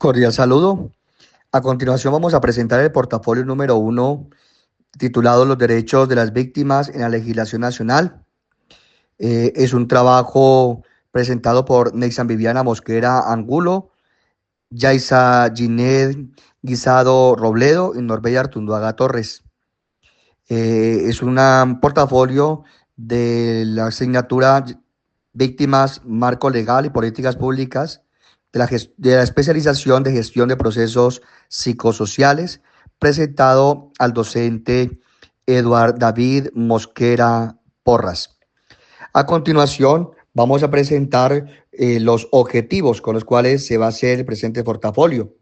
Cordial saludo. A continuación vamos a presentar el portafolio número uno titulado Los derechos de las víctimas en la legislación nacional. Es un trabajo presentado por Neysan Viviana Mosquera Angulo, Yaisa Gined Guisado Robledo y Norbella Artunduaga Torres. Es un portafolio de la asignatura Víctimas, Marco Legal y Políticas Públicas de la especialización de gestión de procesos psicosociales, presentado al docente Eduard David Mosquera Porras. A continuación, vamos a presentar los objetivos con los cuales se va a hacer el presente portafolio,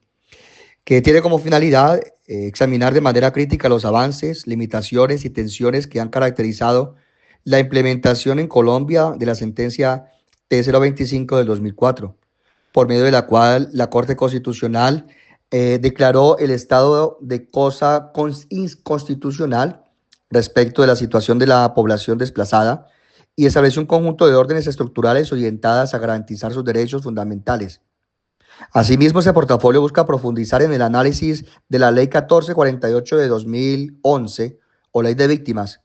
que tiene como finalidad examinar de manera crítica los avances, limitaciones y tensiones que han caracterizado la implementación en Colombia de la sentencia T025 del 2004, por medio de la cual la Corte Constitucional declaró el estado de cosa inconstitucional respecto de la situación de la población desplazada y estableció un conjunto de órdenes estructurales orientadas a garantizar sus derechos fundamentales. Asimismo, ese portafolio busca profundizar en el análisis de la Ley 1448 de 2011 o Ley de Víctimas,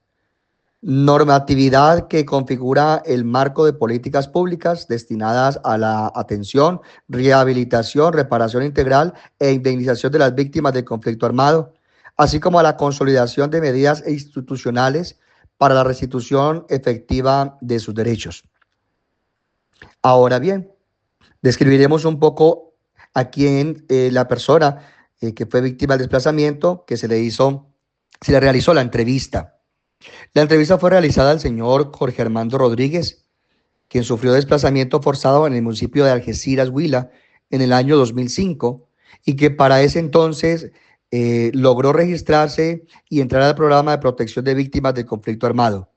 normatividad que configura el marco de políticas públicas destinadas a la atención, rehabilitación, reparación integral e indemnización de las víctimas del conflicto armado, así como a la consolidación de medidas institucionales para la restitución efectiva de sus derechos. Ahora bien, describiremos un poco a quién la persona que fue víctima del desplazamiento, que se le realizó la entrevista. La entrevista fue realizada al señor Jorge Armando Rodríguez, quien sufrió desplazamiento forzado en el municipio de Algeciras, Huila, en el año 2005, y que para ese entonces logró registrarse y entrar al programa de protección de víctimas del conflicto armado.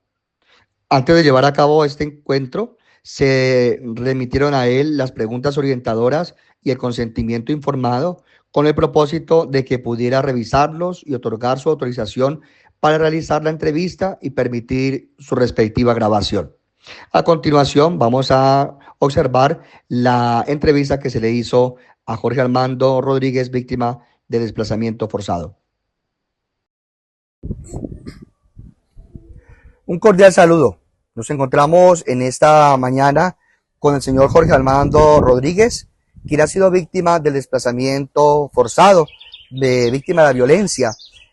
Antes de llevar a cabo este encuentro, se remitieron a él las preguntas orientadoras y el consentimiento informado con el propósito de que pudiera revisarlos y otorgar su autorización para realizar la entrevista y permitir su respectiva grabación. A continuación, vamos a observar la entrevista que se le hizo a Jorge Armando Rodríguez, víctima de desplazamiento forzado. Un cordial saludo. Nos encontramos en esta mañana con el señor Jorge Armando Rodríguez, quien ha sido víctima del desplazamiento forzado, víctima de la violencia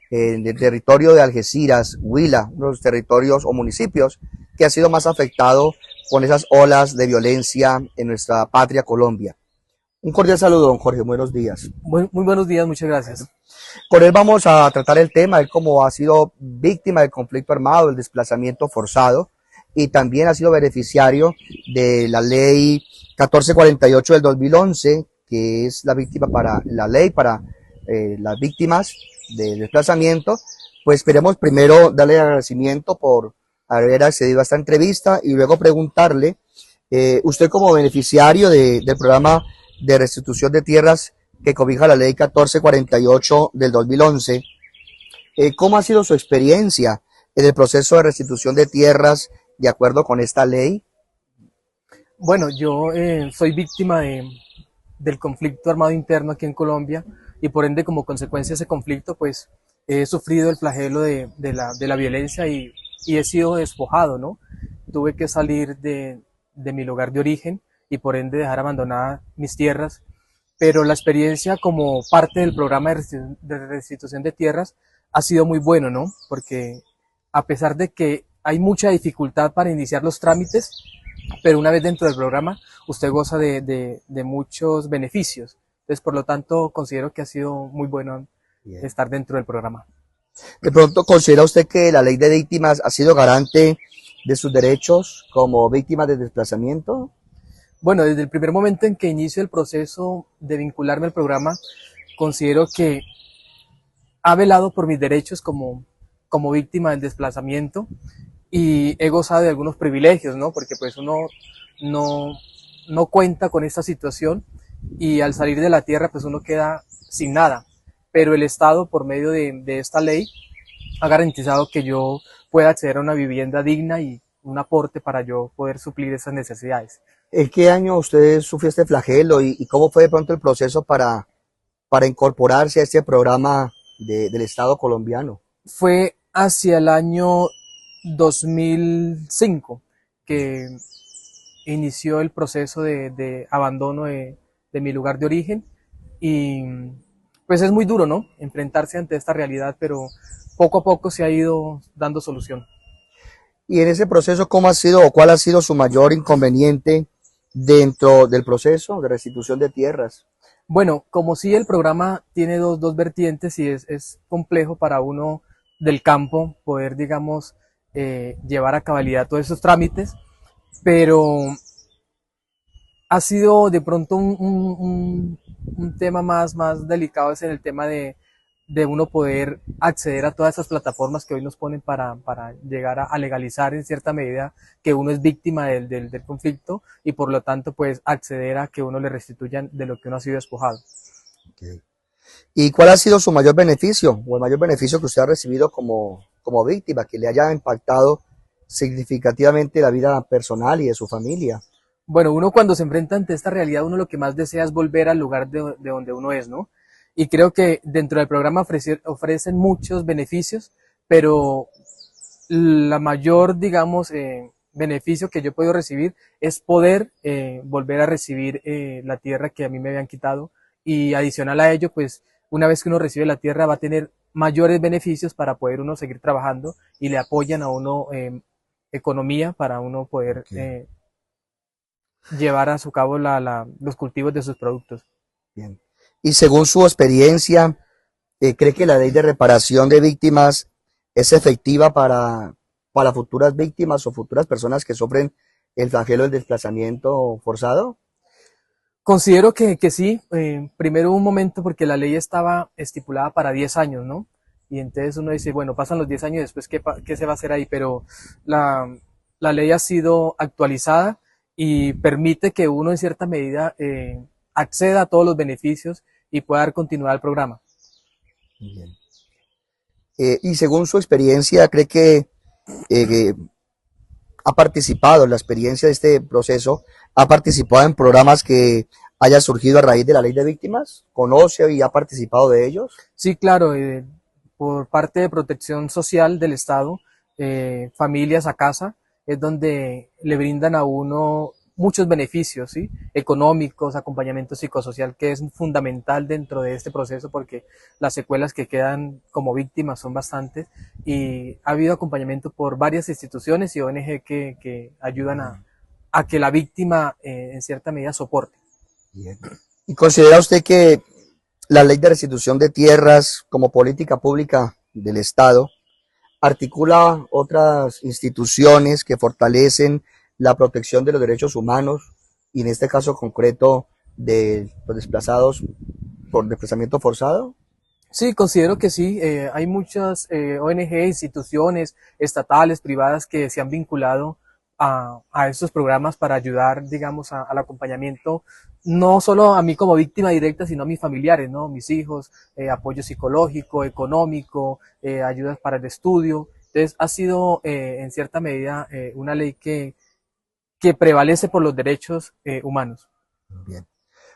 en el territorio de Algeciras, Huila, uno de los territorios o municipios que ha sido más afectado con esas olas de violencia en nuestra patria Colombia. Un cordial saludo, don Jorge, buenos días. Muy buenos días, muchas gracias. Con él vamos a tratar el tema, él como ha sido víctima del conflicto armado, del desplazamiento forzado, y también ha sido beneficiario de la ley 1448 del 2011, que es la ley para las víctimas de desplazamiento. Pues queremos primero darle agradecimiento por haber accedido a esta entrevista y luego preguntarle, usted como beneficiario del programa de restitución de tierras que cobija la ley 1448 del 2011, ¿cómo ha sido su experiencia en el proceso de restitución de tierras de acuerdo con esta ley? Bueno, yo soy víctima del conflicto armado interno aquí en Colombia y por ende como consecuencia de ese conflicto pues he sufrido el flagelo de la violencia y he sido despojado, ¿no? Tuve que salir de mi lugar de origen y por ende dejar abandonadas mis tierras, pero la experiencia como parte del programa de restitución de tierras ha sido muy bueno, ¿no? Porque a pesar de que hay mucha dificultad para iniciar los trámites, pero una vez dentro del programa usted goza de muchos beneficios. Entonces, por lo tanto, considero que ha sido muy bueno estar dentro del programa. De pronto, ¿considera usted que la ley de víctimas ha sido garante de sus derechos como víctima de desplazamiento? Bueno, desde el primer momento en que inicio el proceso de vincularme al programa, considero que ha velado por mis derechos como víctima del desplazamiento y he gozado de algunos privilegios, ¿no? Porque pues uno no cuenta con esta situación y al salir de la tierra pues uno queda sin nada, pero el Estado por medio de esta ley ha garantizado que yo pueda acceder a una vivienda digna y un aporte para yo poder suplir esas necesidades. ¿En qué año usted sufrió este flagelo y cómo fue de pronto el proceso para para incorporarse a este programa del Estado colombiano? Fue hacia el año 2005 que inició el proceso de abandono de mi lugar de origen y pues es muy duro, ¿no? Enfrentarse ante esta realidad, pero poco a poco se ha ido dando solución. Y en ese proceso, ¿cómo ha sido o cuál ha sido su mayor inconveniente dentro del proceso de restitución de tierras? Bueno, como si el programa tiene dos vertientes y es complejo para uno del campo poder, digamos, llevar a cabalidad todos esos trámites, pero ha sido de pronto un tema más delicado es en el tema de uno poder acceder a todas esas plataformas que hoy nos ponen para llegar a legalizar en cierta medida que uno es víctima del conflicto y por lo tanto pues acceder a que uno le restituyan de lo que uno ha sido despojado. Okay. ¿Y cuál ha sido su mayor beneficio o el mayor beneficio que usted ha recibido como víctima, que le haya impactado significativamente la vida personal y de su familia? Bueno, uno cuando se enfrenta ante esta realidad, uno lo que más desea es volver al lugar de donde uno es, ¿no? Y creo que dentro del programa ofrecen muchos beneficios, pero la mayor, digamos, beneficio que yo he podido recibir es poder volver a recibir la tierra que a mí me habían quitado y adicional a ello, pues una vez que uno recibe la tierra va a tener mayores beneficios para poder uno seguir trabajando y le apoyan a uno economía para uno poder llevar a su cabo los cultivos de sus productos. Bien. Y según su experiencia, ¿cree que la ley de reparación de víctimas es efectiva para futuras víctimas o futuras personas que sufren el flagelo del desplazamiento forzado? Considero que sí, primero un momento porque la ley estaba estipulada para 10 años, ¿no? Y entonces uno dice, bueno, pasan los 10 años y después, ¿qué se va a hacer ahí? Pero la ley ha sido actualizada y permite que uno en cierta medida acceda a todos los beneficios y pueda dar continuidad al programa. Bien. Y según su experiencia, ¿cree que ha participado en la experiencia de este proceso, ha participado en programas que haya surgido a raíz de la ley de víctimas? ¿Conoce y ha participado de ellos? Sí, claro, por parte de protección social del Estado, familias a casa, es donde le brindan a uno muchos beneficios, ¿sí? Económicos, acompañamiento psicosocial, que es fundamental dentro de este proceso porque las secuelas que quedan como víctimas son bastantes y ha habido acompañamiento por varias instituciones y ONG que ayudan a que la víctima en cierta medida soporte. Bien. ¿Y considera usted que la ley de restitución de tierras como política pública del Estado articula otras instituciones que fortalecen la protección de los derechos humanos y en este caso concreto de los desplazados por desplazamiento forzado? Sí, considero que sí. Hay muchas ONG, instituciones estatales, privadas que se han vinculado a estos programas para ayudar, digamos, al acompañamiento, no solo a mí como víctima directa, sino a mis familiares, ¿no? Mis hijos, apoyo psicológico, económico, ayudas para el estudio. Entonces, ha sido en cierta medida una ley que prevalece por los derechos humanos. Bien.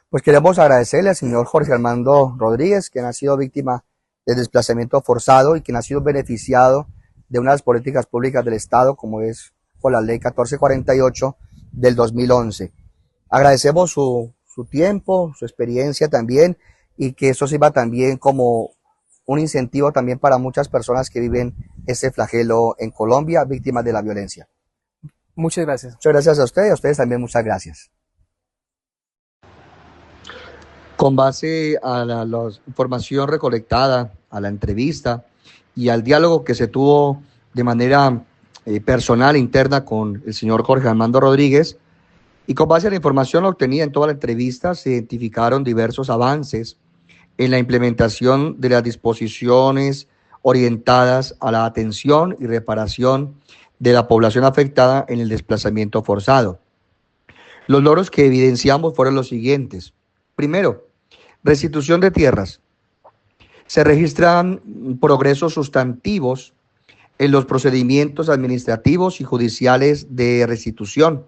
Pues queremos agradecerle al señor Jorge Armando Rodríguez, quien ha sido víctima de desplazamiento forzado y quien ha sido beneficiado de unas políticas públicas del Estado, como es con la ley 1448 del 2011. Agradecemos su tiempo, su experiencia también, y que eso sirva también como un incentivo también para muchas personas que viven ese flagelo en Colombia, víctimas de la violencia. Muchas gracias. Muchas gracias a ustedes también muchas gracias. Con base a la información recolectada, a la entrevista y al diálogo que se tuvo de manera personal, interna con el señor Jorge Armando Rodríguez, y con base a la información obtenida en toda la entrevista, se identificaron diversos avances en la implementación de las disposiciones orientadas a la atención y reparación de la población afectada en el desplazamiento forzado. Los logros que evidenciamos fueron los siguientes. Primero, restitución de tierras. Se registran progresos sustantivos en los procedimientos administrativos y judiciales de restitución,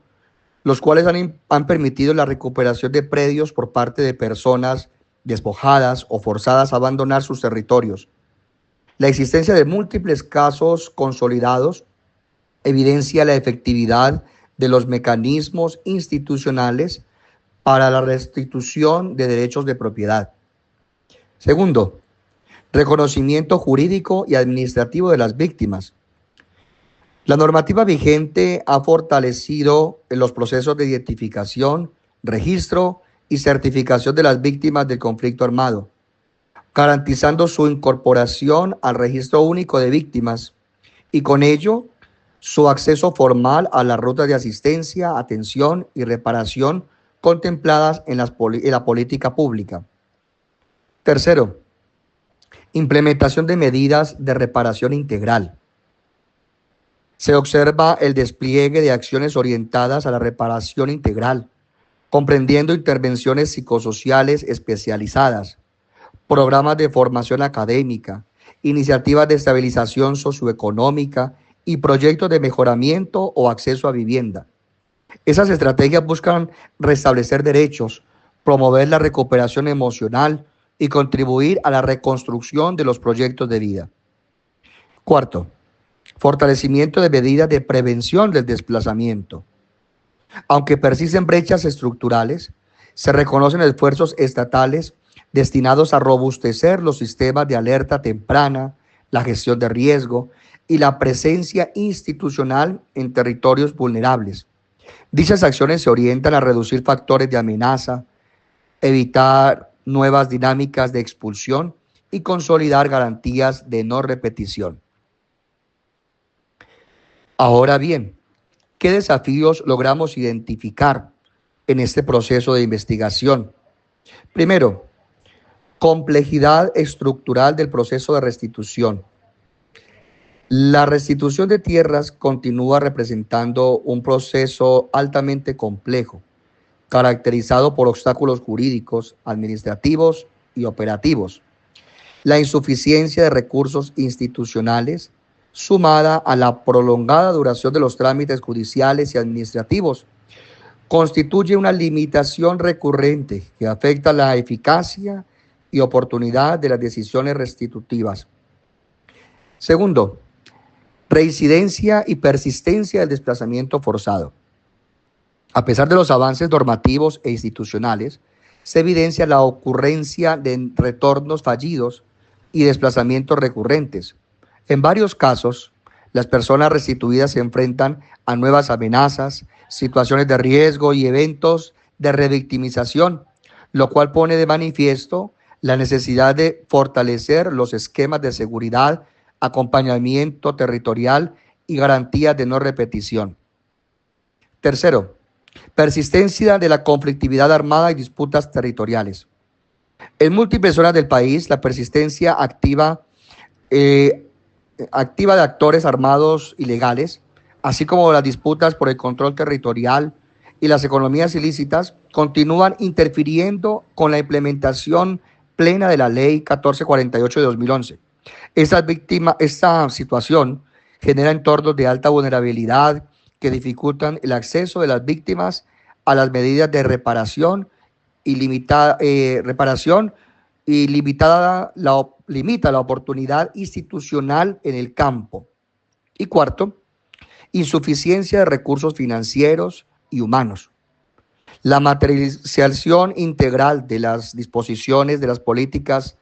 los cuales han permitido la recuperación de predios por parte de personas despojadas o forzadas a abandonar sus territorios. La existencia de múltiples casos consolidados evidencia la efectividad de los mecanismos institucionales para la restitución de derechos de propiedad. Segundo, reconocimiento jurídico y administrativo de las víctimas. La normativa vigente ha fortalecido los procesos de identificación, registro y certificación de las víctimas del conflicto armado, garantizando su incorporación al registro único de víctimas y con ello su acceso formal a las rutas de asistencia, atención y reparación contempladas en la política pública. Tercero, implementación de medidas de reparación integral. Se observa el despliegue de acciones orientadas a la reparación integral, comprendiendo intervenciones psicosociales especializadas, programas de formación académica, iniciativas de estabilización socioeconómica y proyectos de mejoramiento o acceso a vivienda. Esas estrategias buscan restablecer derechos, promover la recuperación emocional y contribuir a la reconstrucción de los proyectos de vida. Cuarto, fortalecimiento de medidas de prevención del desplazamiento. Aunque persisten brechas estructurales, se reconocen esfuerzos estatales destinados a robustecer los sistemas de alerta temprana, la gestión de riesgo y la presencia institucional en territorios vulnerables. Dichas acciones se orientan a reducir factores de amenaza, evitar nuevas dinámicas de expulsión y consolidar garantías de no repetición. Ahora bien, ¿qué desafíos logramos identificar en este proceso de investigación? Primero, complejidad estructural del proceso de restitución. La restitución de tierras continúa representando un proceso altamente complejo, caracterizado por obstáculos jurídicos, administrativos y operativos. La insuficiencia de recursos institucionales, sumada a la prolongada duración de los trámites judiciales y administrativos, constituye una limitación recurrente que afecta la eficacia y oportunidad de las decisiones restitutivas. Segundo, reincidencia y persistencia del desplazamiento forzado. A pesar de los avances normativos e institucionales, se evidencia la ocurrencia de retornos fallidos y desplazamientos recurrentes. En varios casos, las personas restituidas se enfrentan a nuevas amenazas, situaciones de riesgo y eventos de revictimización, lo cual pone de manifiesto la necesidad de fortalecer los esquemas de seguridad, acompañamiento territorial y garantías de no repetición. Tercero, persistencia de la conflictividad armada y disputas territoriales. En múltiples zonas del país, la persistencia activa de actores armados ilegales, así como las disputas por el control territorial y las economías ilícitas, continúan interfiriendo con la implementación plena de la Ley 1448 de 2011. Esta situación genera entornos de alta vulnerabilidad que dificultan el acceso de las víctimas a las medidas de reparación y limita la oportunidad institucional en el campo. Y cuarto, insuficiencia de recursos financieros y humanos. La materialización integral de las disposiciones de las políticas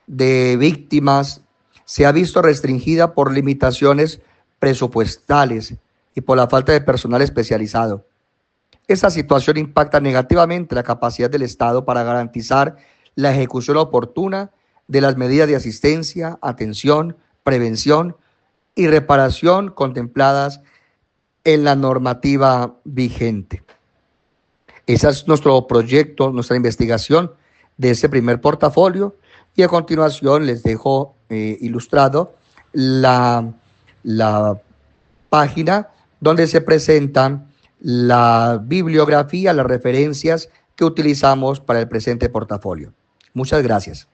de víctimas se ha visto restringida por limitaciones presupuestales y por la falta de personal especializado. Esta situación impacta negativamente la capacidad del Estado para garantizar la ejecución oportuna de las medidas de asistencia, atención, prevención y reparación contempladas en la normativa vigente. Ese es nuestro proyecto, nuestra investigación de este primer portafolio, y a continuación les dejo ilustrado la página donde se presentan la bibliografía, las referencias que utilizamos para el presente portafolio. Muchas gracias.